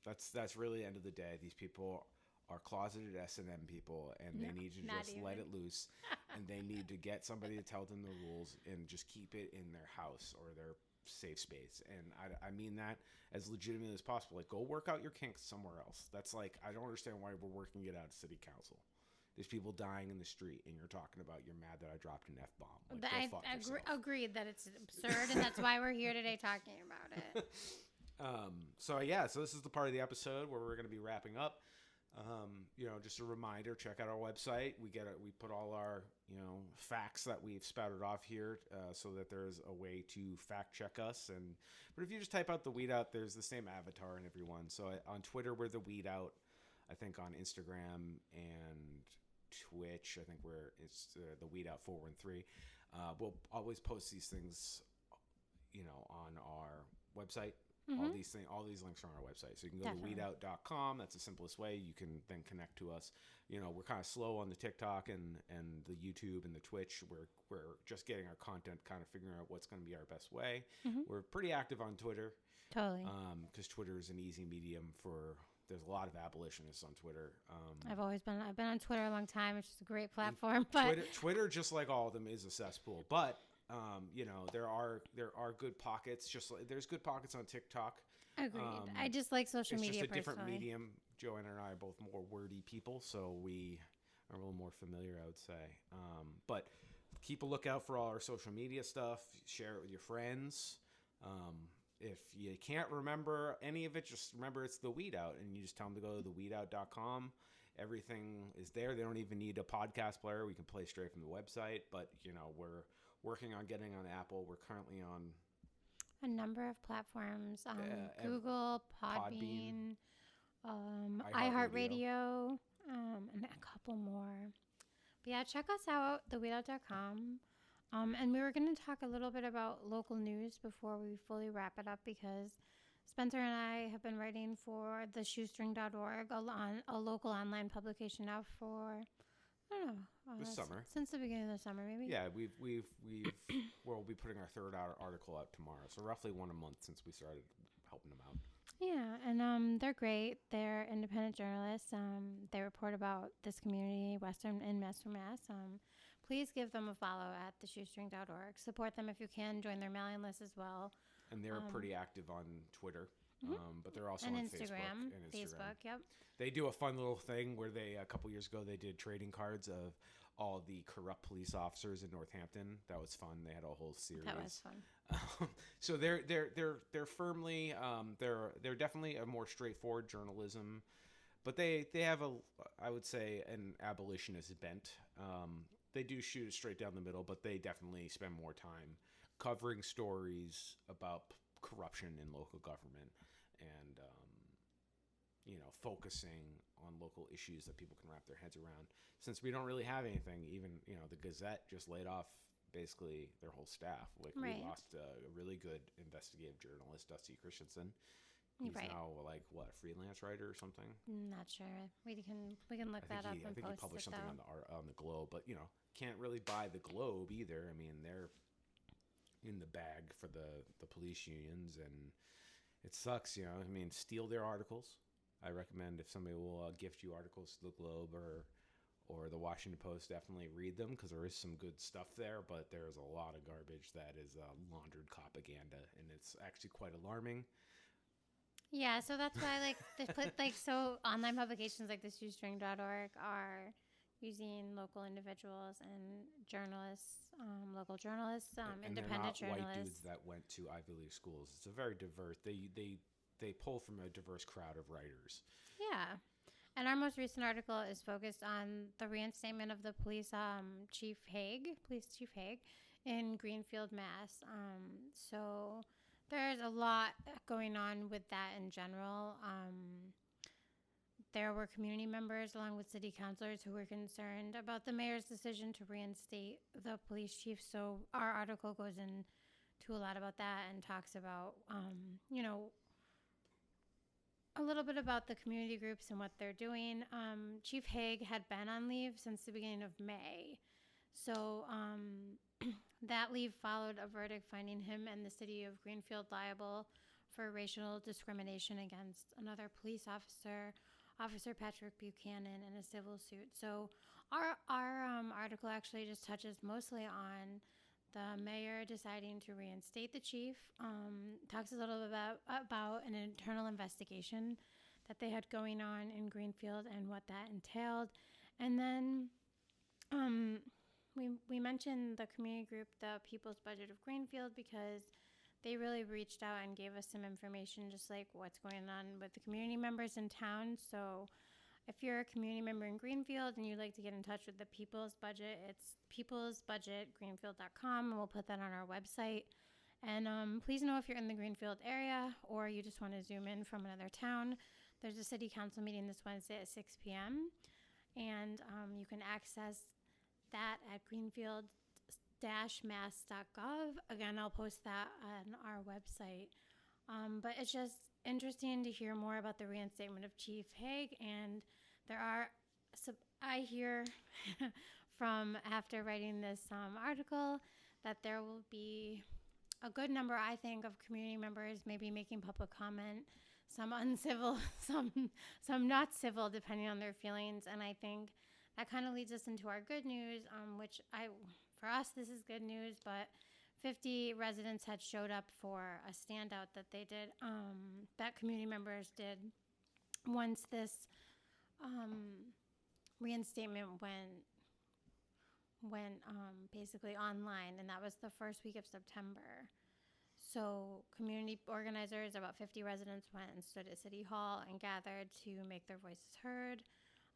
Speaker 1: That's really the end of the day. These people are closeted S&M people, and they need to just let it loose, and they need to get somebody to tell them the rules and just keep it in their house or their safe space. And I mean that as legitimately as possible. Go work out your kinks somewhere else. That's I don't understand why we're working it out at city council. There's people dying in the street, and you're talking about you're mad that I dropped an F-bomb.
Speaker 2: I agreed that it's absurd, and that's why we're here today talking about it.
Speaker 1: So this is the part of the episode where we're going to be wrapping up. Just a reminder, check out our website. We put all our, facts that we've spouted off here, so that there's a way to fact check us. But if you just type out the weedout, there's the same avatar in everyone. So on Twitter, we're the weedout. I think on Instagram and Twitch, I think it's the weedout 413. We'll always post these things, on our website. Mm-hmm. All these links are on our website. So you can go to weedout.com. That's the simplest way. You can then connect to us. We're kind of slow on the TikTok and the YouTube and the Twitch. We're just getting our content, kind of figuring out what's going to be our best way. Mm-hmm. We're pretty active on Twitter.
Speaker 2: Totally.
Speaker 1: Because Twitter is an easy medium there's a lot of abolitionists on Twitter.
Speaker 2: I've been on Twitter a long time, which is a great platform. But
Speaker 1: Twitter, just like all of them, is a cesspool. But there are good pockets. There's good pockets on TikTok.
Speaker 2: Agreed. I just like social media.
Speaker 1: It's just a
Speaker 2: personally.
Speaker 1: different medium. Joanna and I are both more wordy people, so we are a little more familiar, I would say. But keep a lookout for all our social media stuff. Share it with your friends. If you can't remember any of it, just remember it's the Weedout, and you just tell them to go to theweedout.com. Everything is there. They don't even need a podcast player. We can play straight from the website. But, we're working on getting on Apple. We're currently on
Speaker 2: a number of platforms. Google, Podbean, iHeartRadio, and a couple more. But yeah, check us out, theweedout.com. And we were going to talk a little bit about local news before we fully wrap it up, because Spencer and I have been writing for the shoestring.org, a local online publication now for, I don't know,
Speaker 1: this summer.
Speaker 2: Since the beginning of the summer, maybe.
Speaker 1: Yeah, we'll be putting our third article out tomorrow. So roughly one a month since we started helping them out.
Speaker 2: Yeah, and they're great. They're independent journalists. They report about this community, Western Mass. Please give them a follow at theshoestring.org. Support them if you can. Join their mailing list as well.
Speaker 1: And they're pretty active on Twitter, but they're also
Speaker 2: and
Speaker 1: on
Speaker 2: Instagram.
Speaker 1: Facebook.
Speaker 2: Yep.
Speaker 1: They do a fun little thing where a couple years ago, they did trading cards of all the corrupt police officers in Northampton. That was fun. They had a whole series.
Speaker 2: That was fun.
Speaker 1: So they're firmly they're definitely a more straightforward journalism, but they have I would say an abolitionist bent. They do shoot it straight down the middle, but they definitely spend more time covering stories about corruption in local government and focusing on local issues that people can wrap their heads around. Since we don't really have anything, even the Gazette just laid off basically their whole staff. Like
Speaker 2: right.
Speaker 1: We lost a really good investigative journalist, Dusty Christensen. He's
Speaker 2: right.
Speaker 1: now a freelance writer or something.
Speaker 2: Not sure. We can look that up and post it.
Speaker 1: I think he published something on the Globe, but can't really buy the Globe either. I mean, they're in the bag for the police unions, and it sucks. I mean, steal their articles. I recommend if somebody will gift you articles to the Globe or the Washington Post, definitely read them, because there is some good stuff there, but there's a lot of garbage that is laundered propaganda, and it's actually quite alarming.
Speaker 2: Yeah, so that's why so online publications like the shoestring.org are using local individuals and journalists, local journalists, independent journalists.
Speaker 1: White dudes that went to Ivy League schools. It's a very diverse. They pull from a diverse crowd of writers.
Speaker 2: Yeah, and our most recent article is focused on the reinstatement of the police chief Haig in Greenfield, Mass. So there's a lot going on with that in general. There were community members along with city councilors who were concerned about the mayor's decision to reinstate the police chief. So our article goes into a lot about that and talks about, a little bit about the community groups and what they're doing. Chief Haig had been on leave since the beginning of May. So that leave followed a verdict finding him and the city of Greenfield liable for racial discrimination against another police officer, Officer Patrick Buchanan, in a civil suit. So our article actually just touches mostly on the mayor deciding to reinstate the chief, talks a little bit about an internal investigation that they had going on in Greenfield and what that entailed. And then we mentioned the community group, the People's Budget of Greenfield, because they really reached out and gave us some information, just like what's going on with the community members in town. So if you're a community member in Greenfield and you'd like to get in touch with the People's Budget, it's peoplesbudgetgreenfield.com, and we'll put that on our website. And please know if you're in the Greenfield area or you just want to zoom in from another town, there's a city council meeting this Wednesday at 6 p.m. And you can access that at greenfield-mass.gov. Again, I'll post that on our website. But it's just interesting to hear more about the reinstatement of Chief Haig. And I hear from after writing this article that there will be a good number, I think, of community members maybe making public comment, some uncivil, some not civil, depending on their feelings. And I think that kind of leads us into our good news, for us, this is good news, but 50 residents had showed up for a standout that they did, that community members did once this reinstatement went basically online, and that was the first week of September. So community organizers, about 50 residents, went and stood at City Hall and gathered to make their voices heard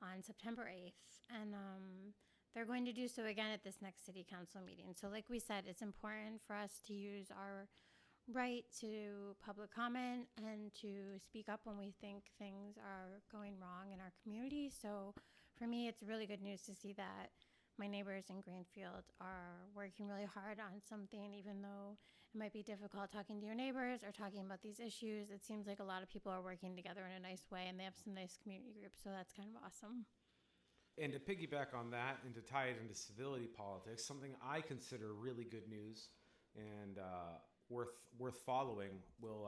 Speaker 2: on September 8th. And they're going to do so again at this next city council meeting. So like we said, it's important for us to use our right to public comment and to speak up when we think things are going wrong in our community. So for me, it's really good news to see that my neighbors in Greenfield are working really hard on something, even though it might be difficult talking to your neighbors or talking about these issues. It seems like a lot of people are working together in a nice way, and they have some nice community groups, so that's kind of awesome.
Speaker 1: And to piggyback on that and to tie it into civility politics, something I consider really good news and worth following. We'll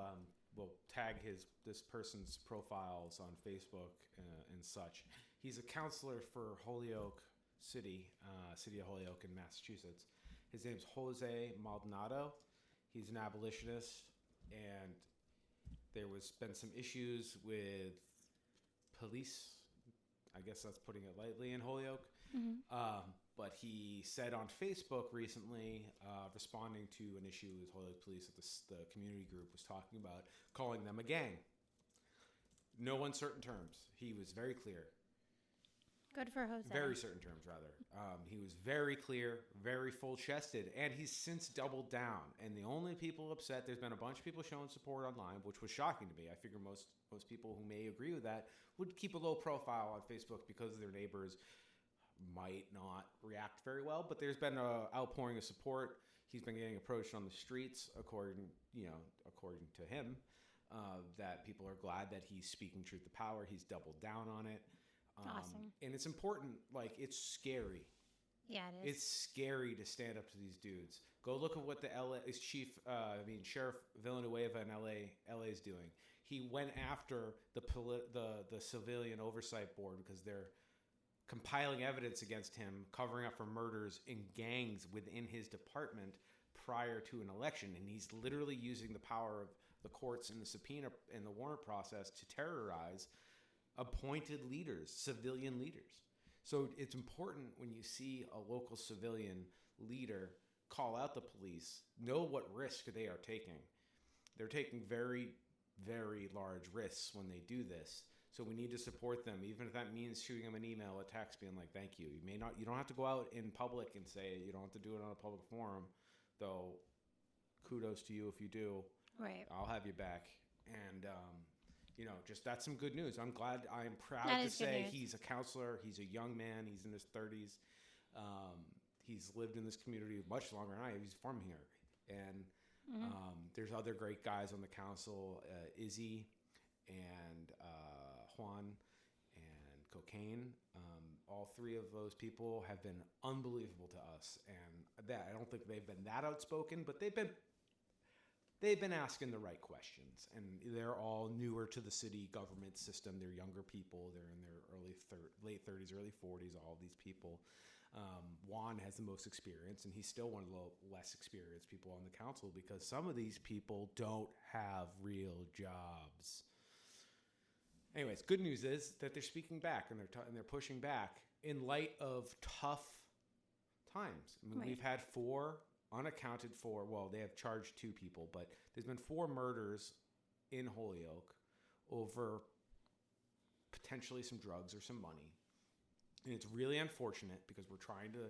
Speaker 1: tag this person's profiles on Facebook and such. He's a counselor for Holyoke City of Holyoke in Massachusetts. His name's Jose Maldonado. He's an abolitionist, and there was been some issues with police. I guess that's putting it lightly in Holyoke. Mm-hmm. But he said on Facebook recently, responding to an issue with Holyoke police that the community group was talking about, calling them a gang. No uncertain terms. He was very clear.
Speaker 2: Good for Jose.
Speaker 1: Very certain terms, rather. He was very clear, very full-chested, and he's since doubled down. And the only people upset, there's been a bunch of people showing support online, which was shocking to me. I figure most people who may agree with that would keep a low profile on Facebook because their neighbors might not react very well. But there's been an outpouring of support. He's been getting approached on the streets, according to him, that people are glad that he's speaking truth to power. He's doubled down on it.
Speaker 2: Awesome.
Speaker 1: And it's important. Like, it's scary.
Speaker 2: Yeah, it is.
Speaker 1: It's scary to stand up to these dudes. Go look at what the Sheriff Villanueva in LA is doing. He went after the Civilian Oversight Board because they're compiling evidence against him, covering up for murders in gangs within his department prior to an election. And he's literally using the power of the courts and the subpoena and the warrant process to terrorize appointed leaders, civilian leaders. So it's important when you see a local civilian leader call out the police, know what risk they are taking. They're taking very, very large risks when they do this. So we need to support them, even if that means shooting them an email, a text, being like, "Thank you." You don't have to go out in public and say it. You don't have to do it on a public forum, though. Kudos to you if you do.
Speaker 2: Right.
Speaker 1: I'll have you back. And just that's some good news. I'm proud to say he's a counselor. He's a young man. He's in his 30s. He's lived in this community much longer than I have. He's from here. And there's other great guys on the council, Izzy and Juan and Cocaine. All three of those people have been unbelievable to us. And I don't think they've been that outspoken, but they've been asking the right questions, and they're all newer to the city government system. They're younger people. They're in their late 30s, early 40s, all these people. Juan has the most experience, and he's still one of the less experienced people on the council because some of these people don't have real jobs. Anyways, good news is that they're speaking back, and they're pushing back in light of tough times. I mean, We've had 4 unaccounted for, well, they have charged 2 people, but there's been 4 murders in Holyoke over potentially some drugs or some money. And it's really unfortunate because we're trying to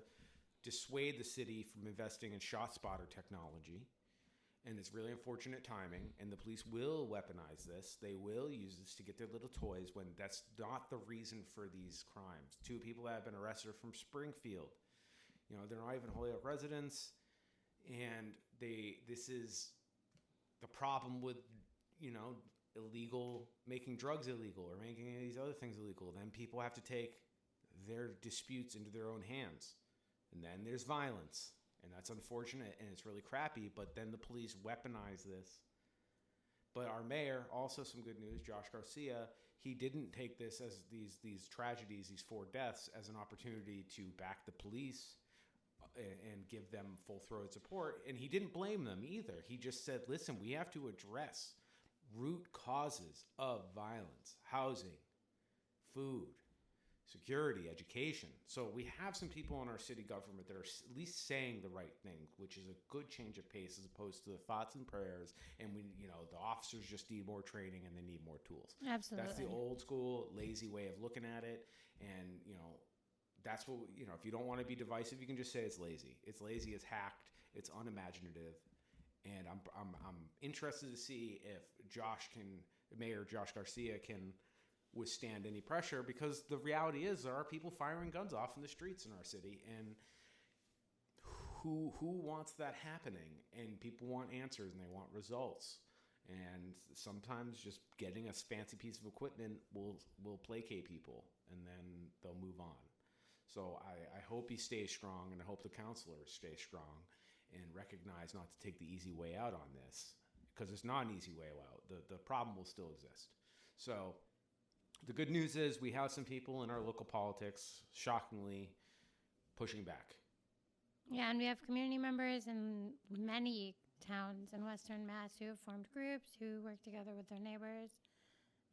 Speaker 1: dissuade the city from investing in shot spotter technology. And it's really unfortunate timing, and the police will weaponize this. They will use this to get their little toys when that's not the reason for these crimes. 2 people have been arrested from Springfield. They're not even Holyoke residents. And this is the problem with, making drugs illegal or making any of these other things illegal. Then people have to take their disputes into their own hands. And then there's violence. And that's unfortunate, and it's really crappy. But then the police weaponize this. But our mayor, also some good news, Josh Garcia, he didn't take this as these tragedies, these 4 deaths, as an opportunity to back the police and give them full-throated support. And he didn't blame them either. He just said, listen, we have to address root causes of violence: housing, food, security, education. So we have some people in our city government that are at least saying the right thing, which is a good change of pace as opposed to the thoughts and prayers. And the officers just need more training and they need more tools.
Speaker 2: Absolutely.
Speaker 1: That's the old school, lazy way of looking at it. And, that's what, if you don't want to be divisive, you can just say it's lazy. It's lazy, it's hacked, it's unimaginative. And I'm interested to see if Mayor Josh Garcia can withstand any pressure, because the reality is there are people firing guns off in the streets in our city, and who wants that happening? And people want answers and they want results, and sometimes just getting a fancy piece of equipment will placate people and then they'll move on. So I hope he stays strong, and I hope the counselors stay strong and recognize not to take the easy way out on this, because it's not an easy way out. The problem will still exist. So the good news is we have some people in our local politics, shockingly, pushing back.
Speaker 2: Yeah, and we have community members in many towns in Western Mass who have formed groups, who work together with their neighbors,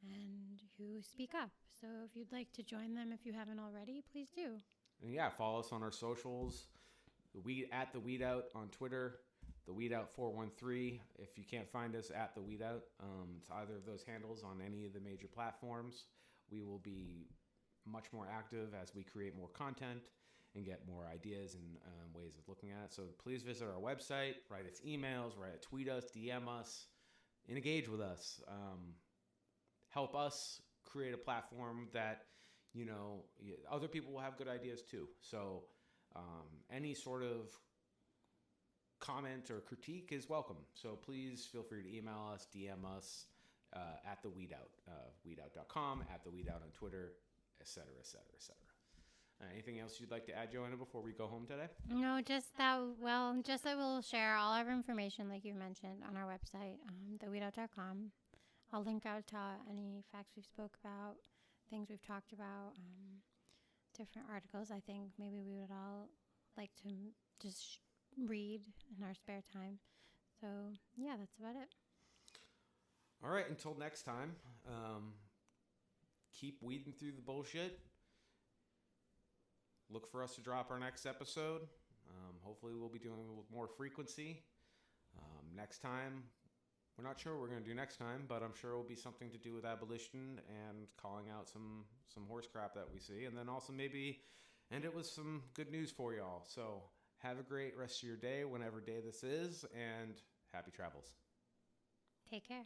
Speaker 2: and who speak up. So if you'd like to join them, if you haven't already, please do.
Speaker 1: And yeah, follow us on our socials. At the weedout on Twitter, the weedout413. If you can't find us at the weedout, it's either of those handles on any of the major platforms. We will be much more active as we create more content and get more ideas and ways of looking at it. So please visit our website, write us emails, tweet us, DM us, engage with us. Help us create a platform that, other people will have good ideas too. So any sort of comment or critique is welcome. So please feel free to email us, DM us at the weedout, weedout.com, at the weedout on Twitter, etc., etc., etc. Anything else you'd like to add, Joanna, before we go home today?
Speaker 2: No, just that we'll share all our information, like you mentioned, on our website, theweedout.com. I'll link out to any facts we've spoke about, things we've talked about, different articles I think maybe we would all like to just read in our spare time. So, yeah, that's about it.
Speaker 1: All right, until next time, keep weeding through the bullshit. Look for us to drop our next episode. Hopefully we'll be doing it with more frequency. Next time, we're not sure what we're going to do next time, but I'm sure it will be something to do with abolition and calling out some horse crap that we see. And then also maybe end it with some good news for y'all. So have a great rest of your day, whenever day this is, and happy travels.
Speaker 2: Take care.